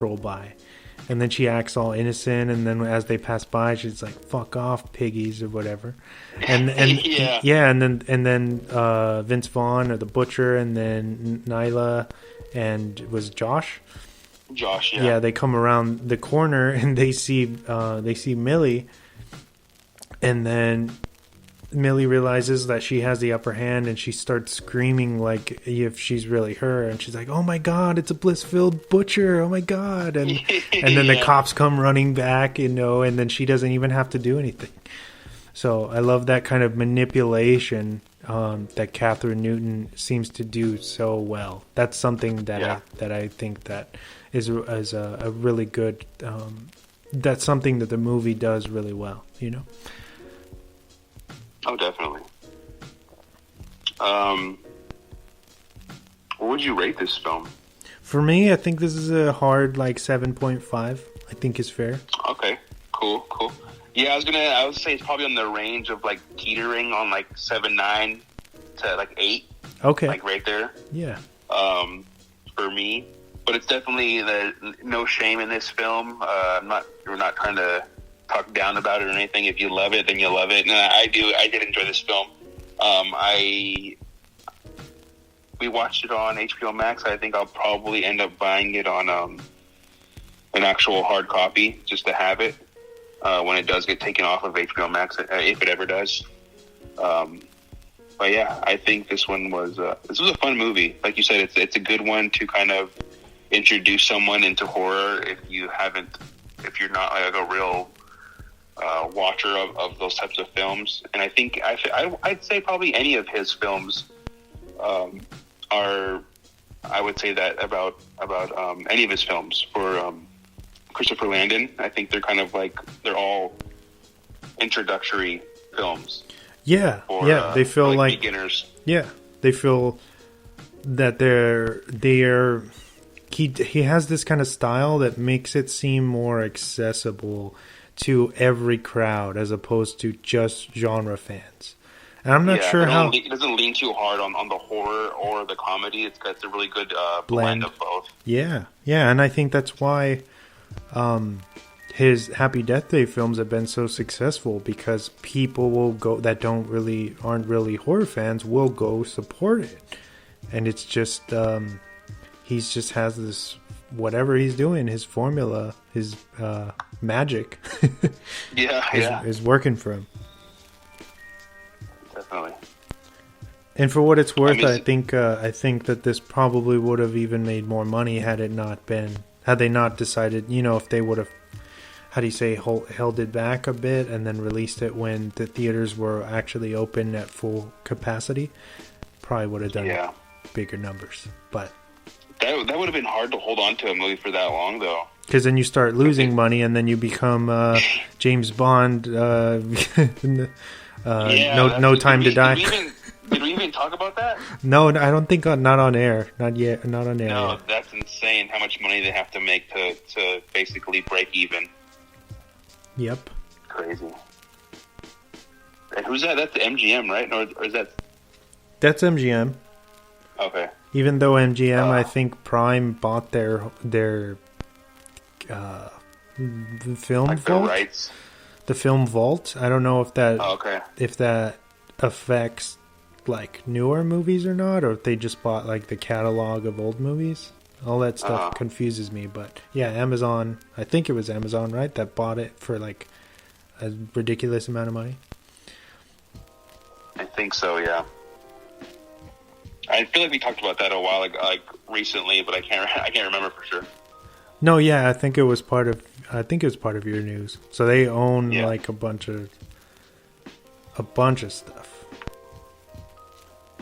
roll by. And then she acts all innocent, and then as they pass by, she's like, "Fuck off, piggies," or whatever. And Yeah, and then Vince Vaughn or the Butcher, and then Nyla, and was it Josh? Josh, yeah. Yeah, they come around the corner and they see Millie, and then Millie realizes that she has the upper hand, and she starts screaming like if she's really her, and she's like, "Oh my god, it's a Blissfield Butcher! Oh my god!" And then the cops come running back, and then she doesn't even have to do anything. So I love that kind of manipulation that Catherine Newton seems to do so well. That's something that I think that is a really good. That's something that the movie does really well. Oh, definitely. What would you rate this film? For me, I think this is a hard 7.5. I think is fair. Okay, cool. Yeah, I would say it's probably on the range of teetering on 7.9 to 8. Okay. Right there. Yeah. For me, but it's definitely no shame in this film. We're not trying to talk down about it or anything. If you love it, then you love it. And I did enjoy this film. We watched it on HBO Max. I think I'll probably end up buying it on an actual hard copy just to have it when it does get taken off of HBO Max, if it ever does. But yeah, I think this was a fun movie. Like you said, it's a good one to kind of introduce someone into horror if you're not a real watcher of those types of films. And I think I'd say probably any of his films are, I would say that about any of his films. For Christopher Landon, I think they're kind of they're all introductory films. Yeah, they feel like beginners. Yeah, they feel that they're he has this kind of style that makes it seem more accessible to every crowd as opposed to just genre fans. And I'm not sure how it doesn't lean too hard on the horror or the comedy. It's got a really good blend of both. Yeah, and I think that's why his Happy Death Day films have been so successful, because people will go that aren't really horror fans will go support it. And it's just he's just has this, whatever he's doing, his formula, his magic is working for him. Definitely. And for what it's worth, I think that this probably would have even made more money had they not decided, if they would have, how do you say, held it back a bit and then released it when the theaters were actually open at full capacity. Probably would have done bigger numbers. But that would have been hard to hold on to a movie for that long, though. Because then you start losing money, and then you become James Bond. No Time to Die. Did we even talk about that? No, I don't think not on air. Not yet. Not on air. No, yet. That's insane. How much money they have to make to basically break even. Yep. Crazy. And who's that? That's MGM, right? Or is that? That's MGM. Okay. Even though MGM, I think Prime bought their film vault. The rights. The film vault. I don't know if that affects newer movies or not, or if they just bought the catalog of old movies. All that stuff confuses me. But yeah, Amazon. I think it was Amazon, right? That bought it for a ridiculous amount of money. I think so. Yeah. I feel like we talked about that a while recently, but I can't remember for sure. No, yeah, I think it was part of your news. So they own a bunch of stuff,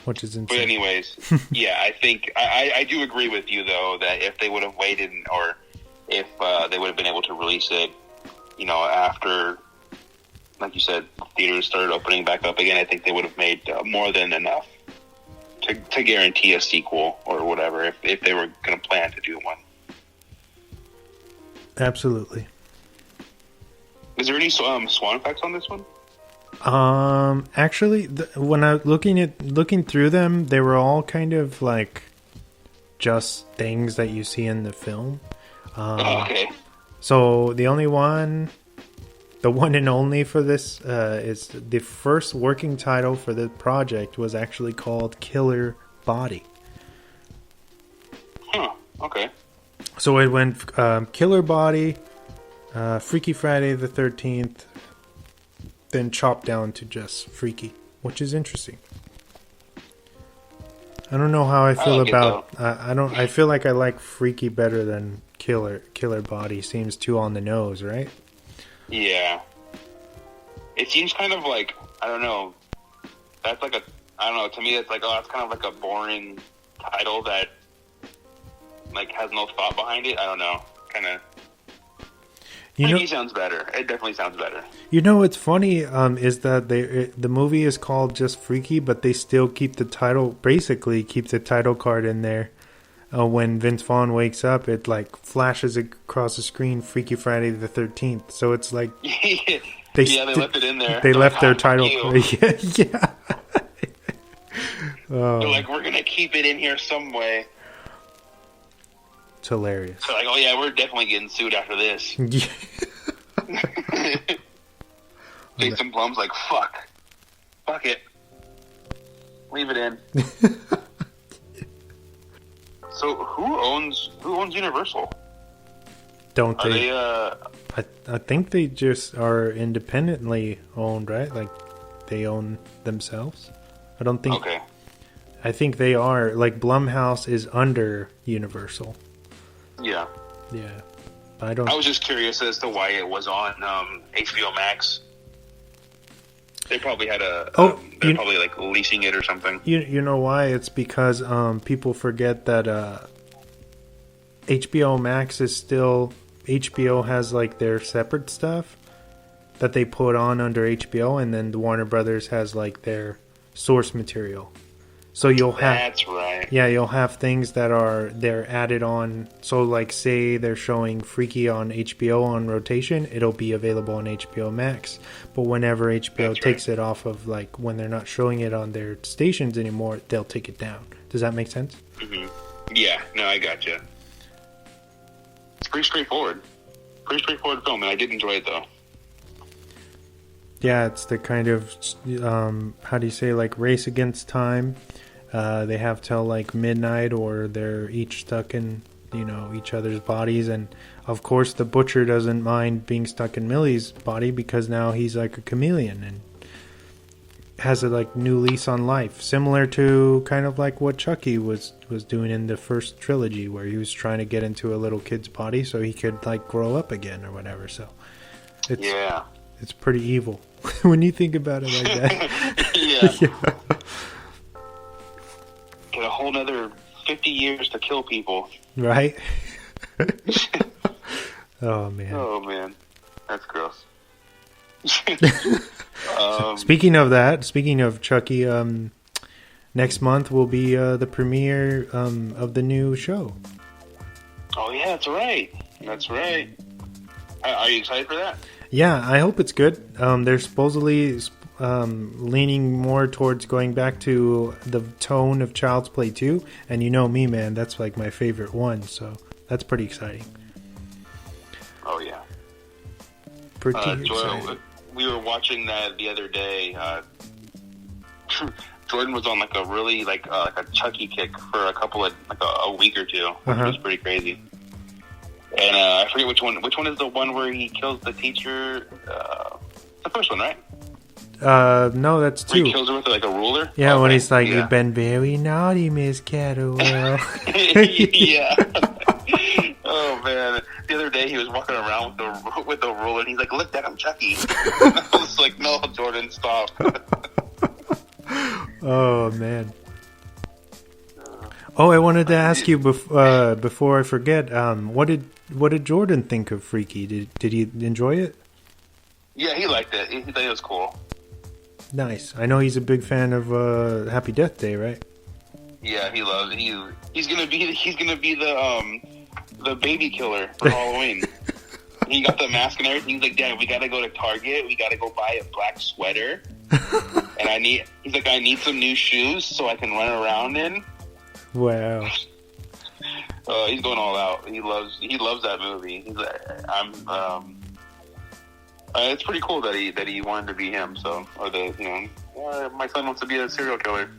which is insane. But anyways, yeah, I think I do agree with you though that if they would have waited, or if they would have been able to release it, after, like you said, theaters started opening back up again, I think they would have made more than enough to guarantee a sequel or whatever if they were going to plan to do one. Absolutely. Is there any swan effects on this one? Actually, when I was looking through them, they were all kind of just things that you see in the film. Okay. So the one and only for this is the first working title for the project was actually called Killer Body. Huh. Okay. So it went Killer Body, Freaky Friday the 13th, then chopped down to just Freaky, which is interesting. I don't know how I feel about. I feel like I like Freaky better than Killer. Killer Body seems too on the nose, right? Yeah. It seems kind of like, I don't know. That's like I don't know. To me, it's like, that's kind of like a boring title that like has no thought behind it. I don't know. Kind of. Freaky sounds better. It definitely sounds better. You know what's funny is that the movie is called just Freaky, but they still keep the title card in there. When Vince Vaughn wakes up, it like flashes across the screen, Freaky Friday the 13th. So it's like they left it in there. They left their title. Yeah. They're like, we're gonna keep it in here some way. It's hilarious. So like, oh yeah, we're definitely getting sued after this. Yeah. Jason Blum's like, fuck it, leave it in. So who owns Universal? Don't they? I think they just are independently owned, right? Like they own themselves. I don't think. Okay. I think they are. Like Blumhouse is under Universal. Yeah. Yeah. I don't. I was just curious as to why it was on HBO Max. They probably had they're probably like leasing it or something. You know why? It's because people forget that HBO Max is still HBO has like their separate stuff that they put on under HBO, and then the Warner Brothers has like their source material. So you'll have that's right. Yeah, you'll have things that they're added on. So like say they're showing Freaky on HBO on rotation, it'll be available on HBO Max. But whenever HBO takes it off of like when they're not showing it on their stations anymore, they'll take it down. Does that make sense? Mm-hmm. Yeah, no, I gotcha. It's pretty straightforward. Pretty straightforward film, and I did enjoy it though. Yeah, it's the kind of how do you say, like race against time. They have till like midnight, or they're each stuck in each other's bodies, and of course the butcher doesn't mind being stuck in Millie's body because now he's like a chameleon and has a like new lease on life, similar to kind of like what Chucky was doing in the first trilogy, where he was trying to get into a little kid's body so he could like grow up again or whatever. So it's pretty evil when you think about it like that. Yeah. Get a whole nother 50 years to kill people. Right? Oh, man. That's gross. Speaking of Chucky, next month will be the premiere of the new show. Oh, yeah, that's right. That's right. Are you excited for that? Yeah, I hope it's good. They're supposedly leaning more towards going back to the tone of Child's Play 2. And you know me, man, that's like my favorite one. So that's pretty exciting. Oh, yeah. Pretty exciting. We were watching that the other day. Jordan was on like a really like a Chucky kick for a week or two, which was pretty crazy. And I forget which one. Which one is the one where he kills the teacher? The first one, right? No, that's 2. Where he kills her with like a ruler. Yeah, when he's like, "You've been very naughty, Miss Catterwell." Yeah. Oh man! The other day he was walking around with the ruler, and he's like, "Look, Dad, I'm Chucky." I was like, "No, Jordan, stop." Oh man. Oh, I wanted to ask you before I forget. What did Jordan think of Freaky? Did he enjoy it? Yeah, he liked it. He thought it was cool. Nice. I know he's a big fan of Happy Death Day, right? Yeah, he loves it. He's gonna be the baby killer for Halloween. He got the mask and everything. He's like, "Dad, we gotta go to Target. We gotta go buy a black sweater, and I need some new shoes so I can run around in." Wow. He's going all out. He loves that movie. He's it's pretty cool that he wanted to be him. So, my son wants to be a serial killer.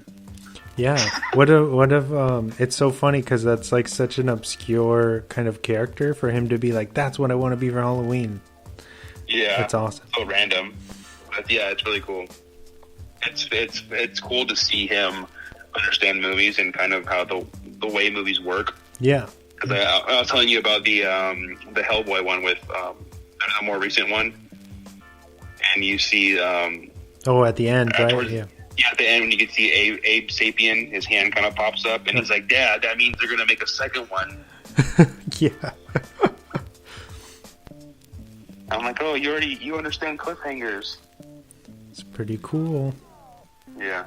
Yeah. What if it's so funny because that's like such an obscure kind of character for him to be like, that's what I want to be for Halloween. Yeah, that's awesome. So random, but yeah, it's really cool. It's cool to see him understand movies and kind of how the way movies work. Yeah, because I was telling you about the Hellboy one with a more recent one, and you see at the end, right? Yeah, at the end when you can see Abe Sapien, his hand kind of pops up, and he's like, "Dad, that means they're gonna make a second one." Yeah. I'm like, "Oh, you understand cliffhangers." It's pretty cool. Yeah.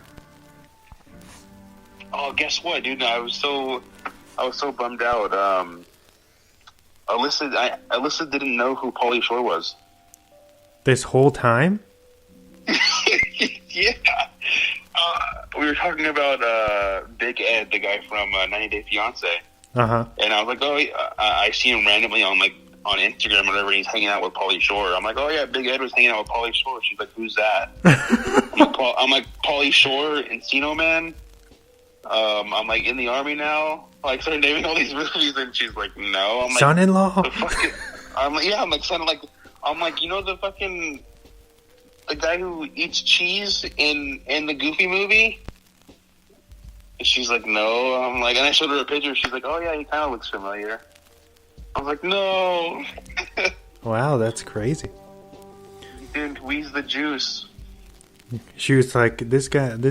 Oh, guess what, dude? I was so bummed out. Alyssa didn't know who Pauly Shore was. This whole time? Yeah. We were talking about Big Ed, the guy from 90 Day Fiancé. Uh-huh. And I was like, oh, I see him randomly on Instagram or whatever, and he's hanging out with Pauly Shore. I'm like, oh, yeah, Big Ed was hanging out with Pauly Shore. She's like, who's that? I'm like, Pauly Shore, Encino Man? I'm like, in the army now? Like, started naming all these movies, and she's like, no. I'm like, son-in-law? I'm like, yeah, I'm like, you know the guy who eats cheese in the Goofy movie? And she's like, no. I'm like, and I showed her a picture. She's like, oh yeah, he kind of looks familiar. I was like, no. Wow, that's crazy. He didn't wheeze the juice. She was like, this comedy's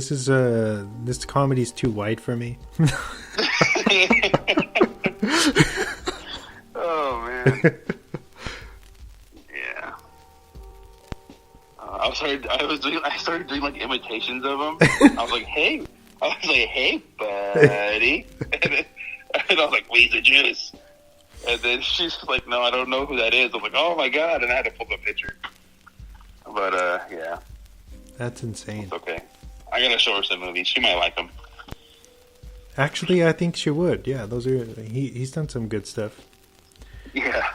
too white for me. Oh man. Yeah. I started doing like imitations of him. I was like, hey, buddy. And I was like, wheeze the juice. And then she's like, no, I don't know who that is. I'm like, oh my God. And I had to pull the picture. But, yeah. That's insane. It's okay. I gotta show her some movies. She might like them. Actually, I think she would. Yeah, he's done some good stuff. Yeah.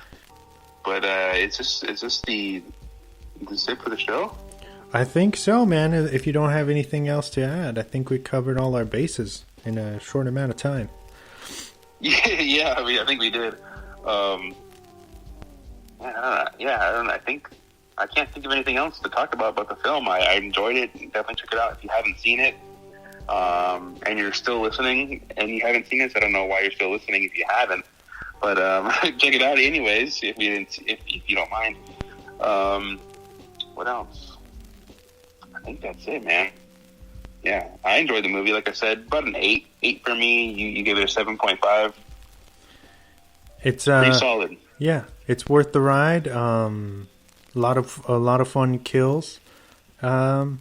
But, it's just this it for the show? I think so, man. If you don't have anything else to add, I think we covered all our bases in a short amount of time. Yeah, I think we did. I can't think of anything else to talk about the film. I enjoyed it. Definitely check it out if you haven't seen it. And you're still listening and you haven't seen it, so I don't know why you're still listening if you haven't. But check it out anyways if you don't mind. What else? I think that's it, man. Yeah, I enjoyed the movie. Like I said, about an 8 for me. You gave it a 7.5. It's pretty solid. Yeah, it's worth the ride. A lot of fun kills, and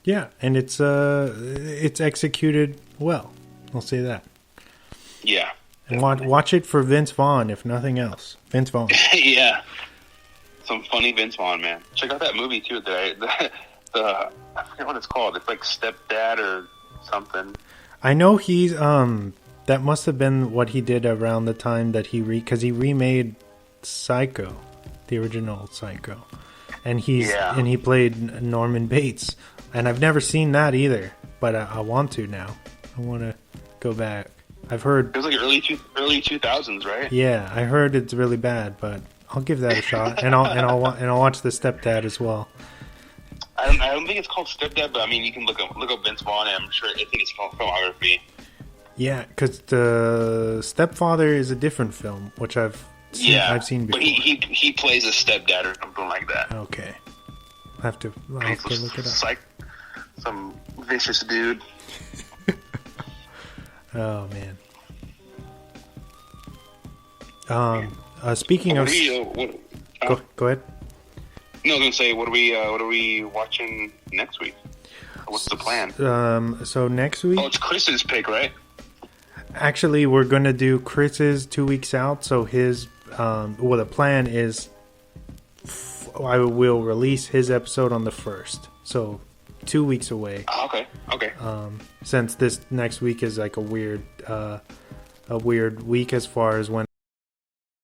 yeah, and it's executed well. I'll say that. Yeah. And watch it for Vince Vaughn, if nothing else. Vince Vaughn. Yeah. Some funny Vince Vaughn, man. Check out that movie too. I forget what it's called. It's like Stepdad or something. I know he's that must have been what he did around the time that because he remade Psycho, the original Psycho, and he played Norman Bates, and I've never seen that either, but I want to now. I want to go back. I've heard it was like early 2000s, right? Yeah, I heard it's really bad, but I'll give that a shot, and I'll watch the Stepdad as well. I don't think it's called Stepdad, but I mean you can look up Vince Vaughn, and I'm sure I think it's called filmography. Yeah, because the Stepfather is a different film, which I've seen before. But he plays a stepdad or something like that. Okay, I'll have to look it up. Some vicious dude. Oh man. Speaking of, go ahead. No, I was gonna say, what are we watching next week? What's the plan? So next week. Oh, it's Chris's pick, right? Actually, we're gonna do Chris's 2 weeks out. So his, the plan is, I will release his episode on the 1st. So 2 weeks away. Okay. Since this next week is like a weird week as far as when